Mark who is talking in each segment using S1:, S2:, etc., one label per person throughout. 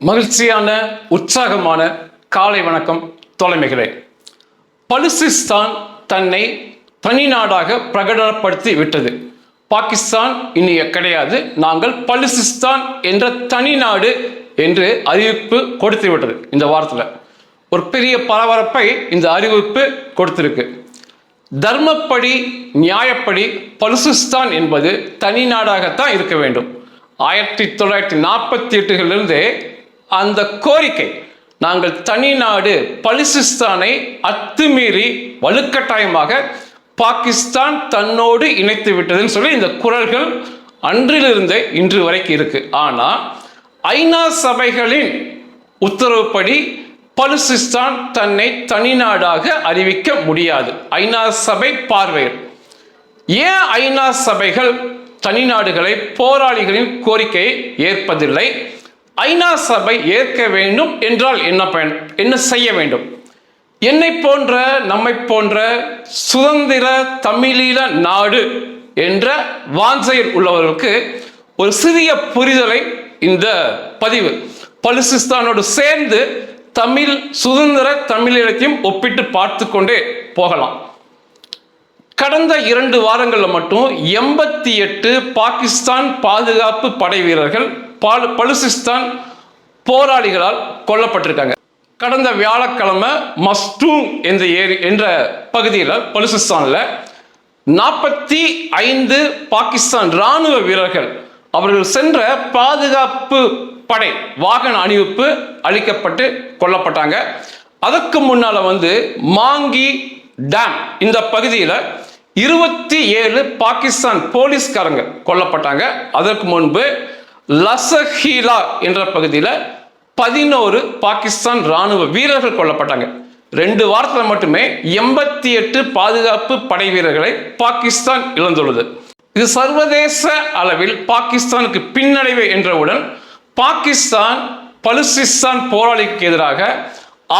S1: மகிழ்ச்சியான உற்சாகமான காலை வணக்கம் தோழமைகளே. பலுசிஸ்தான் தன்னை தனி நாடாக பிரகடனப்படுத்தி விட்டது. பாகிஸ்தான் இனி கிடையாது, நாங்கள் பலுசிஸ்தான் என்ற தனி நாடு என்று அறிவிப்பு கொடுத்து விட்டது. இந்த வாரத்தில் ஒரு பெரிய பரபரப்பை இந்த அறிவிப்பு கொடுத்திருக்கு. தர்மப்படி நியாயப்படி பலுசிஸ்தான் என்பது தனி நாடாகத்தான் இருக்க வேண்டும். 1948 அந்த கோரிக்கை, நாங்கள் தனி நாடு பலுசிஸ்தானை அத்துமீறி வலுக்கட்டாயமாக பாகிஸ்தான் தன்னோடு இணைத்து விட்டதுன்னு சொல்லி இந்த குரல்கள் அன்றிலிருந்தே இன்று வரைக்கும் இருக்கு. ஆனால் ஐநா சபைகளின் உத்தரவுப்படி பலுசிஸ்தான் தன்னை தனி நாடாக அறிவிக்க முடியாது. ஐநா சபை பார்வையில் ஏன் ஐநா சபைகள் தனி நாடுகளை போராளிகளின் கோரிக்கையை ஏற்பதில்லை? ஐநா சபை ஏற்க வேண்டும் என்றால் என்ன செய்ய வேண்டும்? என்னை போன்ற நம்மை போன்ற சுதந்திர தமிழீழ நாடு என்ற வாஞ்சையில் உள்ளவர்களுக்கு ஒரு சிறிய புரிதலை இந்த பதிவு பலுசிஸ்தானோடு சேர்ந்து தமிழ் சுதந்திர தமிழீழத்தையும் ஒப்பிட்டு பார்த்து கொண்டே போகலாம். கடந்த 2 வாரங்களில் மட்டும் 88 பாகிஸ்தான் பாதுகாப்பு படை வீரர்கள் பலுசிஸ்தான் போராளிகளால் கொல்லப்பட்டிருக்காங்க. கடந்த வியாழக்கிழமை மஸ்டூம் என்ற பகுதியில் பலுசிஸ்தானில் 45 பாகிஸ்தான் இராணுவ வீரர்கள் அவர்கள் சென்ற பாதுகாப்பு படை வாகன அணிவிப்பு அளிக்கப்பட்டு கொல்லப்பட்டாங்க. அதற்கு முன்னால மாங்கி டேம் இந்த பகுதியில் 27 பாகிஸ்தான் போலீஸ்காரங்க கொல்லப்பட்டாங்க. அதற்கு முன்பு லசஹீலா என்ற பகுதியில் 11 பாகிஸ்தான் இராணுவ வீரர்கள் கொல்லப்பட்டாங்க. 2 வாரத்தில் மட்டுமே 88 பாதுகாப்பு படை வீரர்களை பாகிஸ்தான் இழந்துள்ளது. இது சர்வதேச அளவில் பாகிஸ்தானுக்கு பின்னடைவு என்றவுடன் பாகிஸ்தான் பலுசிஸ்தான் போராளிக்கு எதிராக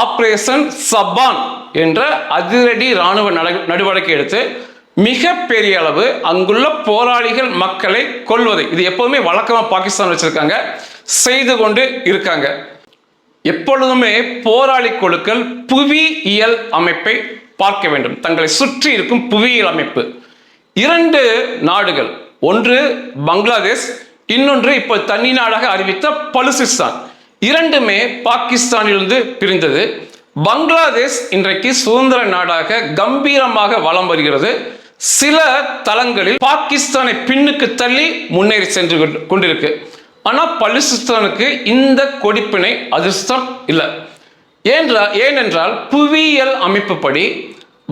S1: ஆபரேஷன் சபான் என்ற அதிரடி இராணுவ நடவடிக்கை எடுத்து மிகப்பெரிய அளவு அங்குள்ள போராளிகள் மக்களை கொல்வதை இது எப்போதுமே வழக்கமாக பாகிஸ்தான் வச்சிருக்காங்க, செய்து கொண்டு இருக்காங்க. எப்பொழுதுமே போராளி குழுக்கள் புவியியல் அமைப்பை பார்க்க வேண்டும். தங்களை சுற்றி இருக்கும் புவியியல் அமைப்பு 2 நாடுகள், ஒன்று பங்களாதேஷ், இன்னொன்று இப்போ தனி நாடாக அறிவித்த பலுசிஸ்தான், இரண்டுமே பாகிஸ்தானிலிருந்து பிரிந்தது. பங்களாதேஷ் இன்றைக்கு சுதந்திர நாடாக கம்பீரமாக வலம் வருகிறது. சில தளங்களில் பாகிஸ்தானை பின்னுக்கு தள்ளி முன்னேறி சென்று கொண்டிருக்கு. ஆனால் பலுசிஸ்தானுக்கு இந்த கொடிப்பினை அதிர்ஷ்டம் இல்லை. ஏனென்றால் புவியியல் அமைப்புப்படி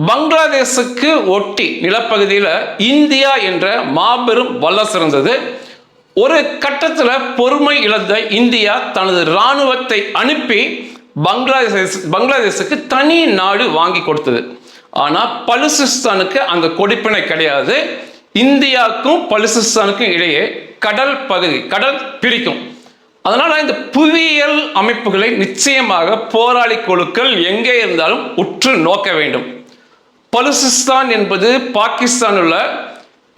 S1: பங்களாதேஷுக்கு ஒட்டி நிலப்பகுதியில் இந்தியா என்ற மாபெரும் வல்லரசு இருந்தது. ஒரு கட்டத்தில் பொறுமை இழந்த இந்தியா தனது இராணுவத்தை அனுப்பி பங்களாதேஷுக்கு தனி நாடு வாங்கி கொடுத்தது. ஆனால் பலுசிஸ்தானுக்கு அந்த கொடிப்பினை கிடையாது. இந்தியாவுக்கும் பலுசிஸ்தானுக்கும் இடையே கடல் பிரிக்கும். அதனால இந்த புவியியல் அமைப்புகளை நிச்சயமாக போராளி குழுக்கள் எங்கே இருந்தாலும் உற்று நோக்க வேண்டும். பலுசிஸ்தான் என்பது பாகிஸ்தான் உள்ள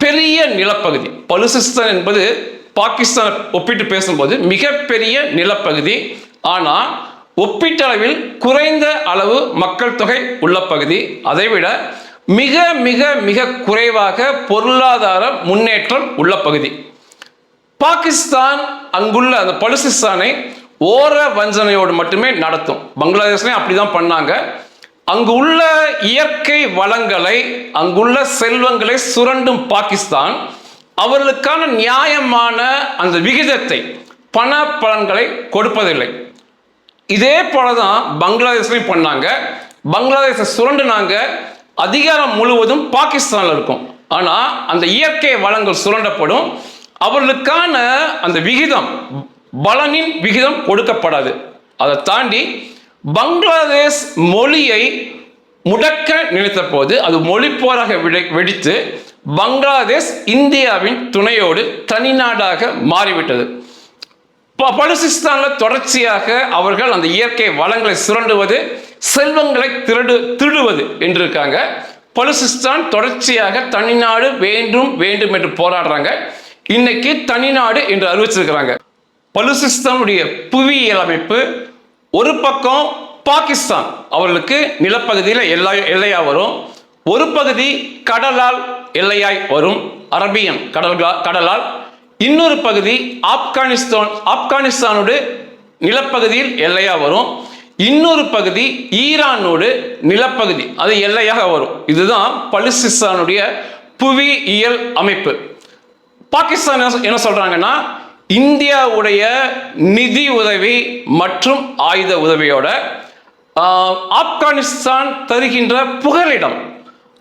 S1: பெரிய நிலப்பகுதி. பலுசிஸ்தான் என்பது பாகிஸ்தான் ஒப்பிட்டு பேசும்போது மிகப்பெரிய நிலப்பகுதி. ஆனால் ஒப்பீட்டளவில் குறைந்த அளவு மக்கள் தொகை உள்ள பகுதி. அதைவிட மிக மிக மிக குறைவாக பொருளாதார முன்னேற்றம் உள்ள பகுதி. பாகிஸ்தான் அங்குள்ள அந்த பலுசிஸ்தானை ஓர வஞ்சனையோடு மட்டுமே நடத்தும். பங்களாதேஷ்லையும் அப்படிதான் பண்ணாங்க. அங்கு உள்ள இயற்கை வளங்களை, அங்குள்ள செல்வங்களை சுரண்டும் பாகிஸ்தான் அவர்களுக்கான நியாயமான அந்த விகிதத்தை, பண பலன்களை கொடுப்பதில்லை. இதே போலதான் பங்களாதேஷ்லையும் பண்ணாங்க. பங்களாதேஷை சுரண்டுனாங்க. அதிகாரம் முழுவதும் பாகிஸ்தானில் இருக்கும். ஆனால் அந்த இயற்கை வளங்கள் சுரண்டப்படும். அவர்களுக்கான அந்த விகிதம், பலனின் விகிதம் கொடுக்கப்படாது. அதை தாண்டி பங்களாதேஷ் மொழியை முடக்க நினைத்த போது அது மொழி போராக வெடித்து பங்களாதேஷ் இந்தியாவின் துணையோடு தனி நாடாக மாறிவிட்டது. பலுசிஸ்தானில் தொடர்ச்சியாக அவர்கள் அந்த இயற்கை வளங்களை சுரண்டுவது, செல்வங்களை திருடுவது என்றிருக்காங்க. பலுசிஸ்தான் தொடர்ச்சியாக தனிநாடு வேண்டும் வேண்டும் என்று போராடுறாங்க. இன்னைக்கு தனிநாடு என்று அறிவிச்சிருக்கிறாங்க. பலுசிஸ்தானுடைய புவியியல் அமைப்பு ஒரு பக்கம் பாகிஸ்தான் அவர்களுக்கு நிலப்பகுதியில் எல்லையா வரும், ஒரு பகுதி கடலால் எல்லையாய் வரும், அரபியன் கடலால், இன்னொரு பகுதி ஆப்கானிஸ்தானோடு நிலப்பகுதியில் எல்லையா வரும், இன்னொரு பகுதி ஈரானோடு நிலப்பகுதி அது எல்லையாக வரும். இதுதான் பலுசிஸ்தானுடைய புவியியல் அமைப்பு. பாகிஸ்தான் என்ன சொல்றாங்கன்னா, இந்தியாவுடைய நிதி உதவி மற்றும் ஆயுத உதவியோட ஆப்கானிஸ்தான் தருகின்ற புகலிடம்,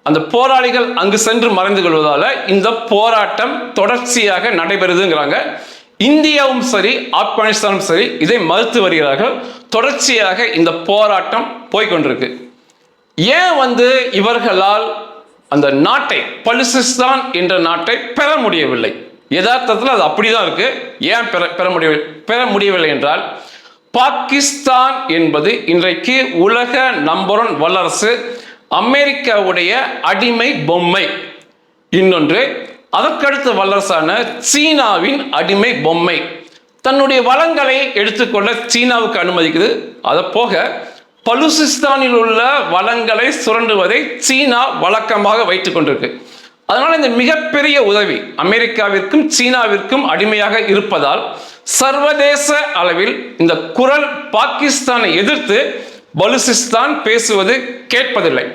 S1: அந்த போராளிகள் அங்கு சென்று மறைந்து கொள்வதால இந்த போராட்டம் தொடர்ச்சியாக நடைபெறுதுங்கிறாங்க. இந்தியாவும் சரி ஆப்கானிஸ்தானும் சரி இதை மறுத்து வருகிறார்கள். தொடர்ச்சியாக இந்த போராட்டம் போய்கொண்டிருக்கு. ஏன் இவர்களால் அந்த நாட்டை, பலுசிஸ்தான் என்ற நாட்டை பெற முடியவில்லை? யதார்த்தத்தில் அது அப்படிதான் இருக்கு. ஏன் பெற முடியவில்லை என்றால், பாகிஸ்தான் என்பது இன்றைக்கு உலக நம்பர் 1 வல்லரசு, அமெரிக்காவுடைய அடிமை பொம்மை. இன்னொன்று, அதற்கடுத்த வல்லரசான சீனாவின் அடிமை பொம்மை. தன்னுடைய வளங்களை எடுத்துக்கொள்ள சீனாவுக்கு அனுமதிக்குது. அதை போக பலுசிஸ்தானில் உள்ள வளங்களை சுரண்டுவதை சீனா வழக்கமாக வைத்துக் கொண்டிருக்கு. அதனால இந்த மிகப்பெரிய உதவி அமெரிக்காவிற்கும் சீனாவிற்கும் அடிமையாக இருப்பதால் சர்வதேச அளவில் இந்த குரல் பாகிஸ்தானை எதிர்த்து பலுசிஸ்தான் பேசுவது கேட்பதில்லை.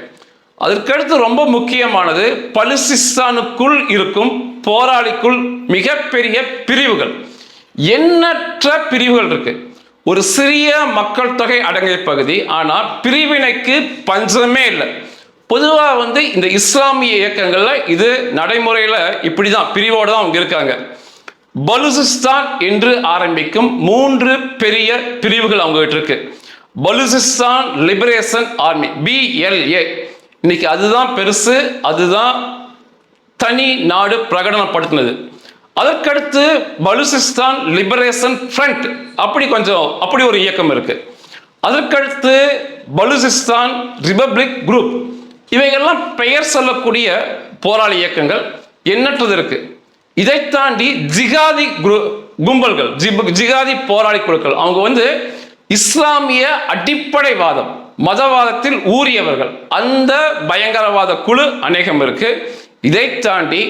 S1: அதற்கடுத்து ரொம்ப முக்கியமானது, பலுசிஸ்தானுக்குள் இருக்கும் போராளிக்குள் மிகப்பெரிய பிரிவுகள், எண்ணற்ற பிரிவுகள் இருக்கு. ஒரு சிறிய மக்கள் தொகை அடங்கிய பகுதி, ஆனால் பிரிவினைக்கு பஞ்சமே இல்லை. பொதுவாக இந்த இஸ்லாமிய இயக்கங்கள்ல இது நடைமுறையில் இப்படிதான் பிரிவோடு தான் அவங்க இருக்காங்க. பலுசிஸ்தான் என்று ஆரம்பிக்கும் 3 பெரிய பிரிவுகள் அவங்க கிட்ட இருக்கு. Balochistan liberation army, BLA. இன்னைக்கு அதுதான் பெருசு, அதுதான் தனி நாடு பிரகடனப்படுத்தினது. அதற்கடுத்து பலுசிஸ்தான் லிபரேஷன் ஃப்ரண்ட், அப்படி ஒரு இயக்கம் இருக்கு. அதற்கடுத்து பலுசிஸ்தான் ரிபப்ளிக் குரூப். இவைகள்லாம் பெயர் சொல்லக்கூடிய போராளி இயக்கங்கள் எண்ணற்றது இருக்கு. இதை தாண்டி ஜிகாதி கும்பல்கள், ஜிகாதி போராளி குழுக்கள், அவங்க இஸ்லாமிய அடிப்படைவாதம், மதவாதத்தில் ஊறியவர்கள், அந்த பயங்கரவாத குழு அநேகம் இருக்கு. இதை தாண்டி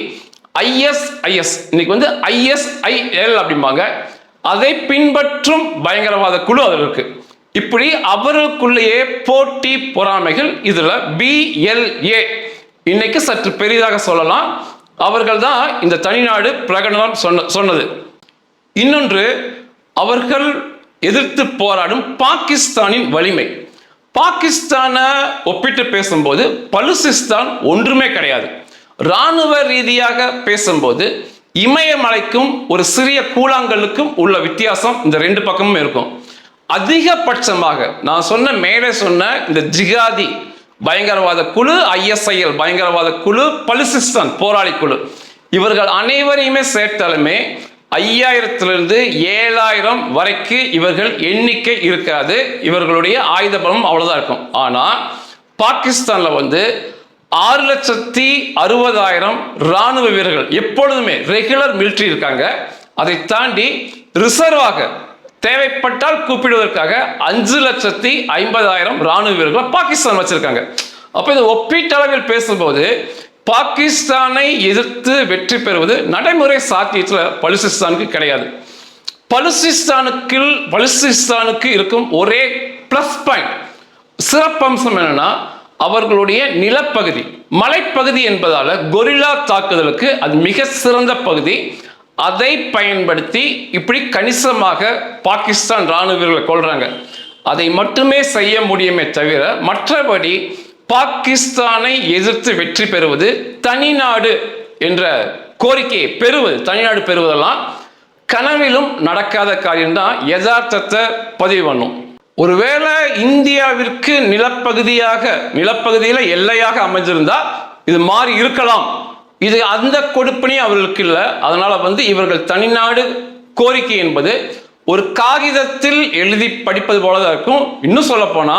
S1: ISIS, இன்னைக்கு ISIL அப்படிம்பாங்க, அதை பின்பற்றும் பயங்கரவாத குழு அதில் இருக்கு. இப்படி அவர்களுக்குள்ளேயே போட்டி பொறாமைகள். இதுல BLA இன்னைக்கு சற்று பெரிதாக சொல்லலாம். அவர்கள் தான் இந்த தனிநாடு பிரகடனம் சொன்னது. இன்னொன்று, அவர்கள் எதிர்த்து போராடும் பாகிஸ்தானின் வலிமை. பாகிஸ்தானை ஒப்பிட்டு பேசும்போது பலுசிஸ்தான் ஒன்றுமே கிடையாது. இராணுவ ரீதியாக பேசும்போது இமயமலைக்கும் ஒரு சிறிய கூழாங்கல்லுக்கும் உள்ள வித்தியாசம் இந்த 2 பக்கமும் இருக்கும். அதிகபட்சமாக நான் மேலே சொன்ன இந்த ஜிகாதி பயங்கரவாத குழு, ISIL பயங்கரவாத குழு, பலுசிஸ்தான் போராளி குழு, இவர்கள் அனைவரையுமே சேர்த்தாலுமே 5000 7000 வரைக்கு இவர்கள் எண்ணிக்கை இருக்காது. இவர்களுடைய ஆயுத பலம் அவ்வளவுதான் இருக்கும். ஆனா பாகிஸ்தான்ல 6,60,000 ராணுவ வீரர்கள் எப்பொழுதுமே ரெகுலர் மிலிட்டரி இருக்காங்க. அதை தாண்டி ரிசர்வாக தேவைப்பட்டால் கூப்பிடுவதற்காக 5,50,000 ராணுவ வீரர்களை பாகிஸ்தான் வச்சிருக்காங்க. அப்ப இது ஒப்பீட்டளவில் பேசும்போது பாகிஸ்தானை எதிர்த்து வெற்றி பெறுவது நடைமுறை சாத்தியத்தில் பலுசிஸ்தானுக்கு கிடையாது. பலுசிஸ்தானுக்கு இருக்கும் ஒரே பிளஸ் பாயிண்ட், சிறப்பம்சம் என்னன்னா, அவர்களுடைய நிலப்பகுதி மலைப்பகுதி என்பதால கொரில்லா தாக்குதலுக்கு அது மிக சிறந்த பகுதி. அதை பயன்படுத்தி இப்படி கணிசமாக பாகிஸ்தான் ராணுவ வீரர்களை கொள்றாங்க. அதை மட்டுமே செய்ய முடியுமே தவிர மற்றபடி பாகிஸ்தானை எதிர்த்து வெற்றி பெறுவது, தனிநாடு என்ற கோரிக்கையை பெறுவது, தனிநாடு பெறுவதெல்லாம் கனவிலும் நடக்காத காரியம்தான். யதார்த்தத்தை பதிவு பண்ணும். ஒருவேளை இந்தியாவிற்கு நிலப்பகுதியில் எல்லையாக அமைஞ்சிருந்தா இது மாறி இருக்கலாம். இது அந்த கொடுப்பனே அவர்களுக்கு இல்லை. அதனால இவர்கள் தனிநாடு கோரிக்கை என்பது ஒரு காகிதத்தில் எழுதி படிப்பது போலதான் இருக்கும். இன்னும் சொல்ல போனா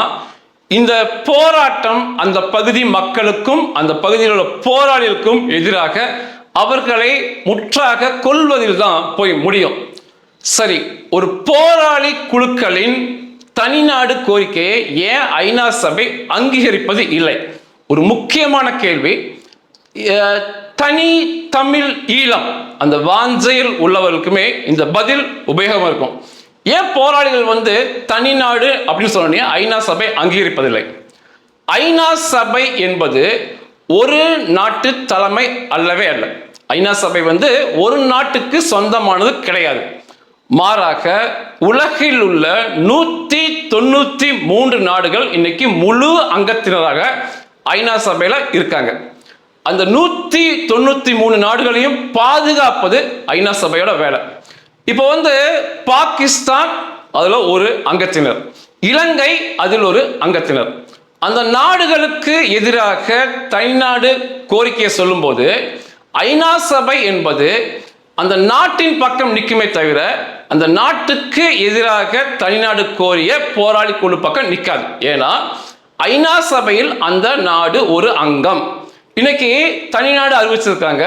S1: இந்த போராட்டம் அந்த பகுதி மக்களுக்கும் அந்த பகுதியில் உள்ள போராளிகளுக்கும் எதிராக அவர்களை முற்றாக கொல்வதில் தான் போய் முடியும். சரி, ஒரு போராளி குழுக்களின் தனிநாடு கோரிக்கையை ஏன் ஐநா சபை அங்கீகரிப்பது இல்லை? ஒரு முக்கியமான கேள்வி. தனி தமிழ் ஈழம் அந்த வாஞ்சையில் உள்ளவர்களுக்குமே இந்த பதில் உபயோகமாக இருக்கும். ஏன் போராளிகள் தனிநாடு அப்படின்னு சொன்னோன்னே ஐநா சபை அங்கீகரிப்பதில்லை? ஐநா சபை என்பது ஒரு நாட்டு தலைமை அல்லவே அல்ல. ஐநா சபை ஒரு நாட்டுக்கு சொந்தமானது கிடையாது. மாறாக உலகில் உள்ள 193 நாடுகள் இன்னைக்கு முழு அங்கத்தினராக ஐநா சபையில இருக்காங்க. அந்த 193 நாடுகளையும் பாதுகாப்பது ஐநா சபையோட வேலை. இப்போ பாகிஸ்தான் அதுல ஒரு அங்கத்தினர், இலங்கை அதில் ஒரு அங்கத்தினர். அந்த நாடுகளுக்கு எதிராக தனிநாடு கோரிக்கையை சொல்லும் போது ஐநா சபை என்பது அந்த நாட்டின் பக்கம் நிற்குமே தவிர அந்த நாட்டுக்கு எதிராக தனிநாடு கோரிய போராளி குழு பக்கம் நிற்காது. ஏன்னா ஐநா சபையில் அந்த நாடு ஒரு அங்கம். இன்னைக்கு தனிநாடு அறிவிச்சிருக்காங்க,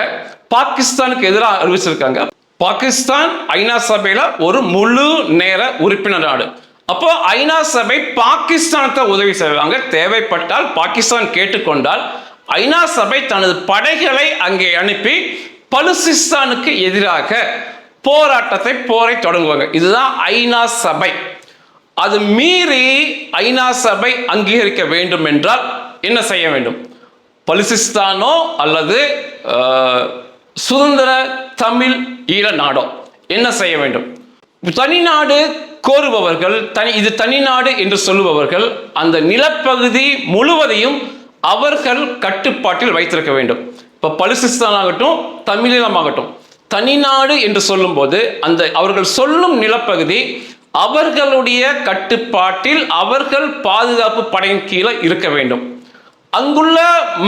S1: பாகிஸ்தானுக்கு எதிராக அறிவிச்சிருக்காங்க. பாகிஸ்தான் ஐநா சபையில ஒரு முழு நேர உறுப்பினர் நாடு. அப்போ ஐநா சபை பாகிஸ்தானுக்கு உதவி செய்வாங்க. தேவைப்பட்டால் பாகிஸ்தான் கேட்டுக்கொண்டால் ஐநா சபை தனது படைகளை அங்கே அனுப்பி பலுசிஸ்தானுக்கு எதிராக போரை தொடங்குவாங்க. இதுதான் ஐநா சபை. அது மீறி ஐநா சபை அங்கீகரிக்க வேண்டும் என்றால் என்ன செய்ய வேண்டும்? பலுசிஸ்தானோ அல்லது சுதந்திர தமிழ் ஈழ நாடோ என்ன செய்ய வேண்டும்? தனிநாடு கோருபவர்கள், இது தனிநாடு என்று சொல்லுபவர்கள் அந்த நிலப்பகுதி முழுவதையும் அவர்கள் கட்டுப்பாட்டில் வைத்திருக்க வேண்டும். இப்போ பலுசிஸ்தான் ஆகட்டும், தமிழீழமாகட்டும், தனிநாடு என்று சொல்லும் போது அந்த அவர்கள் சொல்லும் நிலப்பகுதி அவர்களுடைய கட்டுப்பாட்டில் அவர்கள் பாதுகாப்பு படையின் கீழே இருக்க வேண்டும். அங்குள்ள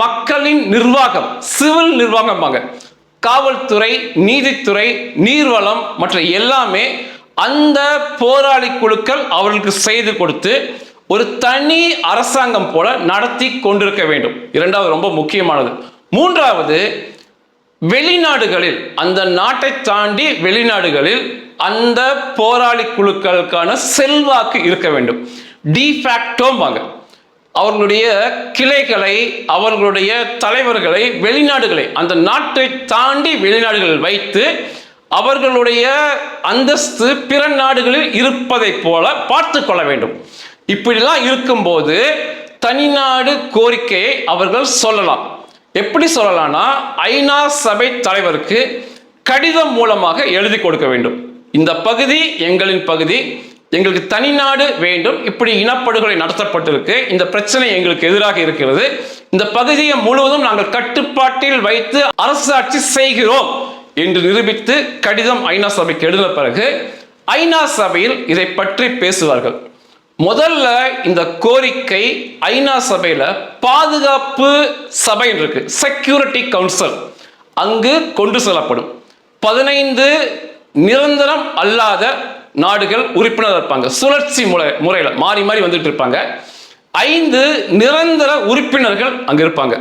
S1: மக்களின் நிர்வாகம், சிவில் நிர்வாகமாக காவல்துறை, நீதித்துறை, நீர்வளம் மற்ற எல்லாமே அந்த போராளி குழுக்கள் அவர்களுக்கு செய்து கொடுத்து ஒரு தனி அரசாங்கம் போல நடத்தி கொண்டிருக்க வேண்டும். இரண்டாவது ரொம்ப முக்கியமானது. மூன்றாவது, வெளிநாடுகளில் அந்த நாட்டை தாண்டி வெளிநாடுகளில் அந்த போராளி குழுக்களுக்கான செல்வாக்கு இருக்க வேண்டும். டிஃபேக்டோம்பாங்க. அவர்களுடைய கிளைகளை, அவர்களுடைய தலைவர்களை வெளிநாடுகளை, அந்த நாட்டை தாண்டி வெளிநாடுகளில் வைத்து அவர்களுடைய அந்தஸ்து பிற நாடுகளில் இருப்பதை போல பார்த்து கொள்ள வேண்டும். இப்படிலாம் இருக்கும்போது தனிநாடு கோரிக்கையை அவர்கள் சொல்லலாம். எப்படி சொல்லலாம்னா, ஐநா சபை தலைவருக்கு கடிதம் மூலமாக எழுதி கொடுக்க வேண்டும். இந்த பகுதி எங்களின் பகுதி, எங்களுக்கு தனிநாடு வேண்டும், இப்படி இனப்படுகொலை நடத்தப்பட்டிருக்கு, இந்த பிரச்சனை எங்களுக்கு எதிராக இருக்கிறது, இந்த பகுதியை முழுவதும் நாங்கள் கட்டுப்பாட்டில் வைத்து அரசாட்சி செய்கிறோம் என்று நிரூபித்து கடிதம் ஐநா சபைக்கு எழுதின பிறகு ஐநா சபையில் இதை பற்றி பேசுவார்கள். முதல்ல இந்த கோரிக்கை ஐநா சபையில பாதுகாப்பு சபை இருக்கு, செக்யூரிட்டி கவுன்சில், அங்கு கொண்டு செல்லப்படும். 15 நிரந்தரம் அல்லாத நாடுகள் உறுப்பினர் இருப்பாங்க. சுழற்சி முறையில் மாறி மாறி வந்துட்டு இருப்பாங்க. 5 நிரந்தர உறுப்பினர்கள் அங்க இருப்பாங்க.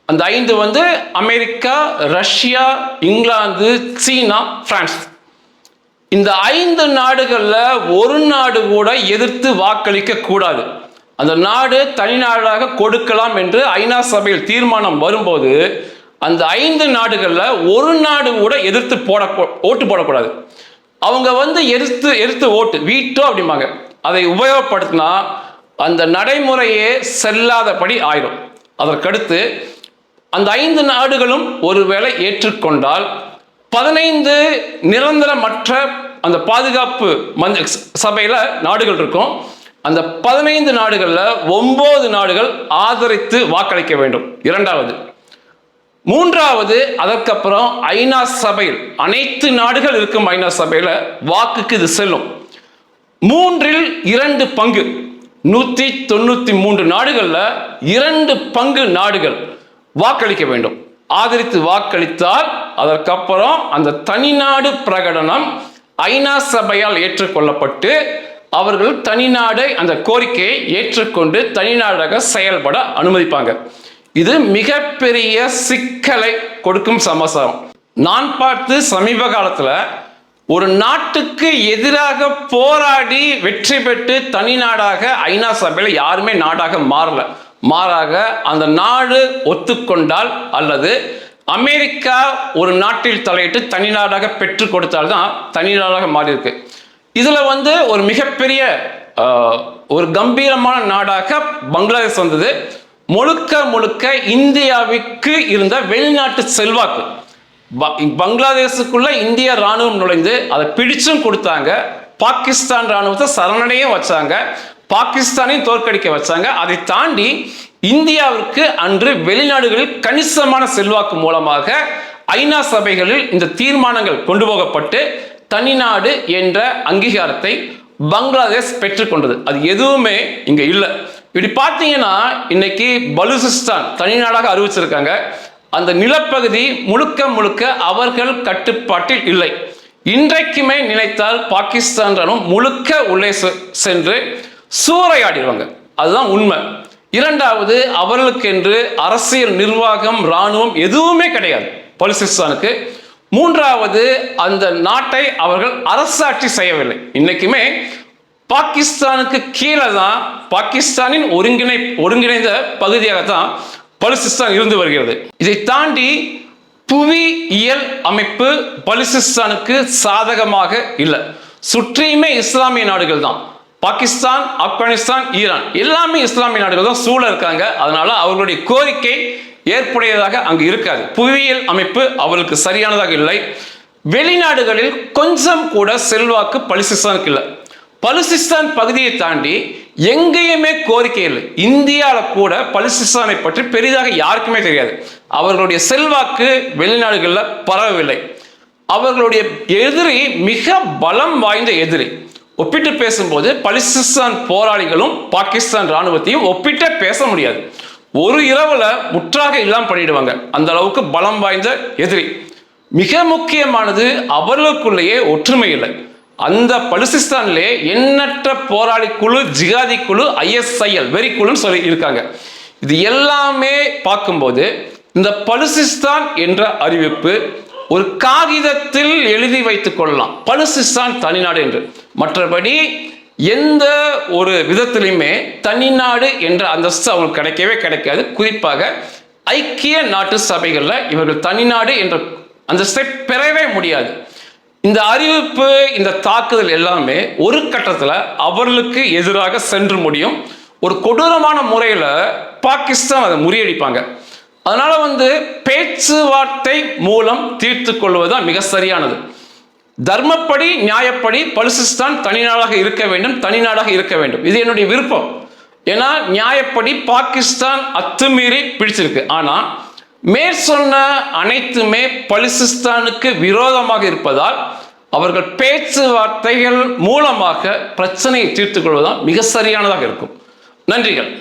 S1: அந்த 5 அமெரிக்கா, ரஷ்யா, இங்கிலாந்து, சீனா, பிரான்ஸ். இந்த 5 நாடுகள்ல ஒரு நாடு கூட எதிர்த்து வாக்களிக்க கூடாது. அந்த நாடு தனிநாடாக கொடுக்கலாம் என்று ஐநா சபையில் தீர்மானம் வரும்போது அந்த 5 நாடுகள்ல ஒரு நாடு கூட எதிர்த்து ஓட்டு போடக்கூடாது. அவங்க எதிர்த்து ஓட்டு வீட்டோ அப்படிம்பாங்க. அதை உபயோகப்படுத்தினா அந்த நடைமுறையே செல்லாதபடி ஆயிடும். அதற்கடுத்து அந்த 5 நாடுகளும் ஒருவேளை ஏற்றுக்கொண்டால் 15 நிரந்தரமற்ற அந்த பாதுகாப்பு சபையில நாடுகள் இருக்கும். அந்த 15 நாடுகள்ல 9 நாடுகள் ஆதரித்து வாக்களிக்க வேண்டும். இரண்டாவது. மூன்றாவது, அதற்கப்புறம் ஐநா சபையில் அனைத்து நாடுகள் இருக்கும் ஐநா சபையில வாக்குக்கு இது செல்லும். 3/2 பங்கு 193 நாடுகள்ல 2 பங்கு நாடுகள் வாக்களிக்க வேண்டும். ஆதரித்து வாக்களித்தால் அதற்கப்புறம் அந்த தனிநாடு பிரகடனம் ஐநா சபையால் ஏற்றுக்கொள்ளப்பட்டு அவர்கள் தனிநாடு அந்த கோரிக்கையை ஏற்றுக்கொண்டு தனிநாடாக செயல்பட அனுமதிப்பாங்க. இது மிகப்பெரிய சிக்கலை கொடுக்கும் சமாச்சாரம். நான் பார்த்து சமீப காலத்தில் ஒரு நாட்டுக்கு எதிராக போராடி வெற்றி பெற்று தனி நாடாக ஐநா சபையில் யாருமே நாடாக மாறல. மாறாக அந்த நாடு ஒத்துக்கொண்டால் அல்லது அமெரிக்கா ஒரு நாட்டில் தலையிட்டு தனி நாடாக பெற்று கொடுத்தால்தான் தனி நாடாக மாறி இருக்கு. இதுல ஒரு மிகப்பெரிய ஒரு கம்பீரமான நாடாக பங்களாதேஷ் வந்தது. முழுக்க முழுக்க இந்தியாவுக்கு இருந்த வெளிநாட்டு செல்வாக்கு. பங்களாதேஷுக்குள்ள இந்திய ராணுவம் நுழைந்து அதை பிடிச்சும் கொடுத்தாங்க. பாகிஸ்தான் ராணுவத்தை சரணடையும் வச்சாங்க, பாகிஸ்தானையும் தோற்கடிக்க வச்சாங்க. அதை தாண்டி இந்தியாவிற்கு அன்று வெளிநாடுகளில் கணிசமான செல்வாக்கு மூலமாக ஐநா சபைகளில் இந்த தீர்மானங்கள் கொண்டு போகப்பட்டு தனிநாடு என்ற அங்கீகாரத்தை பங்களாதேஷ் பெற்றுக்கொண்டது. அது எதுவுமே இங்க இல்லை. இப்படி பார்த்தீங்கன்னா இன்னைக்கு பலுசிஸ்தான் தனிநாடாக அறிவிச்சிருக்காங்க. அந்த நிலப்பகுதி முழுக்க முழுக்க அவர்கள் கட்டுப்பாட்டில் இல்லை. இன்றைக்குமே நினைத்தால் பாகிஸ்தான் முழுக்க உள்ளே சென்று சூறையாடிடுவாங்க. அதுதான் உண்மை. இரண்டாவது, அவர்களுக்கு என்று அரசியல் நிர்வாகம் இராணுவம் எதுவுமே கிடையாது பலுசிஸ்தானுக்கு. மூன்றாவது, அந்த நாட்டை அவர்கள் அரசாட்சி செய்யவில்லை. இன்னைக்குமே பாகிஸ்தானுக்கு கீழே தான், பாகிஸ்தானின் ஒருங்கிணைந்த பகுதியாகத்தான் பலுசிஸ்தான் இருந்து வருகிறது. இதை தாண்டி புவியியல் அமைப்பு பலுசிஸ்தானுக்கு சாதகமாக இல்லை. சுற்றியுமே இஸ்லாமிய நாடுகள் தான். பாகிஸ்தான், ஆப்கானிஸ்தான், ஈரான் எல்லாமே இஸ்லாமிய நாடுகள் தான் சூழ இருக்காங்க. அதனால அவர்களுடைய கோரிக்கை ஏற்புடையதாக அங்கு இருக்காது. புவியியல் அமைப்பு அவர்களுக்கு சரியானதாக இல்லை. வெளிநாடுகளில் கொஞ்சம் கூட செல்வாக்கு பலுசிஸ்தானுக்கு இல்லை. பலுசிஸ்தான் பகுதியை தாண்டி எங்கேயுமே கோரிக்கை இல்லை. இந்தியாவில் கூட பலுசிஸ்தானை பற்றி பெரிதாக யாருக்குமே தெரியாது. அவர்களுடைய செல்வாக்கு வெளிநாடுகளில் பரவவில்லை. அவர்களுடைய எதிரி மிக பலம் வாய்ந்த எதிரி. ஒப்பிட்டு பேசும்போது பலுசிஸ்தான் போராளிகளும் பாகிஸ்தான் ராணுவத்தையும் ஒப்பிட்டே பேச முடியாது. ஒரு இரவுல முற்றாக இல்லாமல் பண்ணிடுவாங்க. அந்த அளவுக்கு பலம் வாய்ந்த எதிரி. மிக முக்கியமானது, அவர்களுக்குள்ளேயே ஒற்றுமை இல்லை. அந்த பலுசிஸ்தானிலே எண்ணற்ற போராளி குழு, ஜிகாதி குழு, ISIL வெறி குழுன்னு சொல்லி இருக்காங்க. இது எல்லாமே பார்க்கும்போது இந்த பலுசிஸ்தான் என்ற அறிவிப்பு ஒரு காகிதத்தில் எழுதி வைத்துக் கொள்ளலாம், பலுசிஸ்தான் தனிநாடு என்று. மற்றபடி எந்த ஒரு விதத்திலுமே தனிநாடு என்ற அந்தஸ்து அவங்களுக்கு கிடைக்கவே கிடைக்காது. குறிப்பாக ஐக்கிய நாட்டு சபைகளில் இவர்கள் தனிநாடு என்ற அந்தஸ்தை பெறவே முடியாது. இந்த அறிவிப்பு, இந்த தாக்குதல் எல்லாமே ஒரு கட்டத்தில் அவர்களுக்கு எதிராக சென்று முடியும். ஒரு கொடூரமான முறையில் பாகிஸ்தான் அதை முறியடிப்பாங்க. அதனால பேச்சுவார்த்தை மூலம் தீர்த்து கொள்வதுதான் மிக சரியானது. தர்மப்படி, நியாயப்படி பலுசிஸ்தான் தனிநாடாக இருக்க வேண்டும், தனிநாடாக இருக்க வேண்டும். இது என்னுடைய விருப்பம். ஏன்னா நியாயப்படி பாகிஸ்தான் அத்துமீறி பிடிச்சிருக்கு. ஆனால் மேற்சொன்ன அனைத்துமே பலுசிஸ்தானுக்கு விரோதமாக இருப்பதால் அவர்கள் பேச்சுவார்த்தைகள் மூலமாக பிரச்சனையை தீர்த்துக் கொள்வதுதான் மிக சரியானதாக இருக்கும். நன்றிகள்.